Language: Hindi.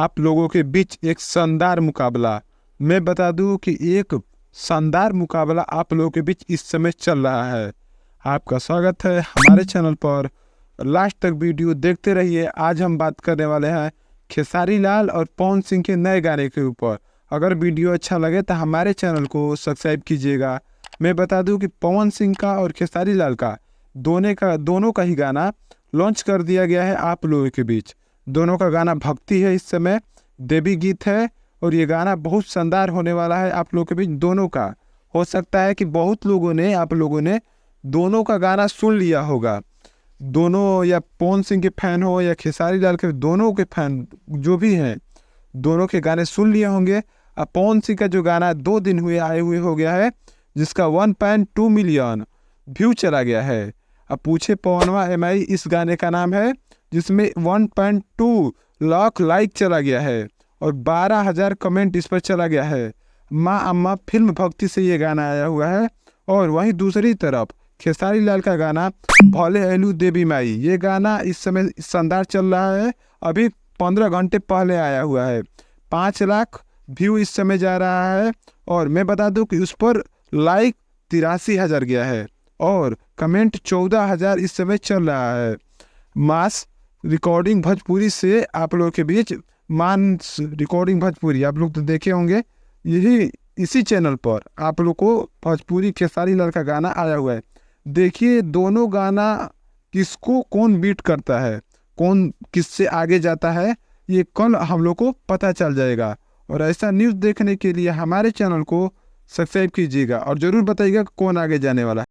आप लोगों के बीच एक शानदार मुकाबला। मैं बता दूं कि एक शानदार मुकाबला आप लोगों के बीच इस समय चल रहा है। आपका स्वागत है हमारे चैनल पर। लास्ट तक वीडियो देखते रहिए। आज हम बात करने वाले हैं खेसारी लाल और पवन सिंह के नए गाने के ऊपर। अगर वीडियो अच्छा लगे तो हमारे चैनल को सब्सक्राइब कीजिएगा। मैं बता दूं कि पवन सिंह का और खेसारी लाल का दोनों का ही गाना लॉन्च कर दिया गया है आप लोगों के बीच। दोनों का गाना भक्ति है, इस समय देवी गीत है और ये गाना बहुत शानदार होने वाला है आप लोगों के बीच दोनों का। हो सकता है कि बहुत लोगों ने आप लोगों ने दोनों का गाना सुन लिया होगा। दोनों या पवन सिंह के फैन हो या खेसारी लाल के, दोनों के फैन जो भी हैं दोनों के गाने सुन लिए होंगे। अब पवन सिंह का जो गाना 2 दिन हुए आए हुए हो गया है, जिसका 1.2 मिलियन व्यू चला गया है। अब पूछे पवनवा MI इस गाने का नाम है, जिसमें 1.2 लाख लाइक चला गया है और 12,000 कमेंट इस पर चला गया है। माँ अम्मा फिल्म भक्ति से ये गाना आया हुआ है। और वहीं दूसरी तरफ खेसारी लाल का गाना भोले एलू देवी माई, ये गाना इस समय शानदार चल रहा है। अभी 15 घंटे पहले आया हुआ है। 5 लाख व्यू इस समय जा रहा है। और मैं बता दूं कि उस पर लाइक 83,000 गया है और कमेंट 14,000 इस समय चल रहा है। मास रिकॉर्डिंग भोजपुरी से आप लोगों के बीच मास रिकॉर्डिंग भोजपुरी आप लोग तो देखे होंगे, यही इसी चैनल पर आप लोग को भोजपुरी खेसारी लाल का गाना आया हुआ है। देखिए दोनों गाना किसको कौन बीट करता है, कौन किससे आगे जाता है, ये कल हम लोग को पता चल जाएगा। और ऐसा न्यूज़ देखने के लिए हमारे चैनल को सब्सक्राइब कीजिएगा और ज़रूर बताइएगा कौन आगे जाने वाला है।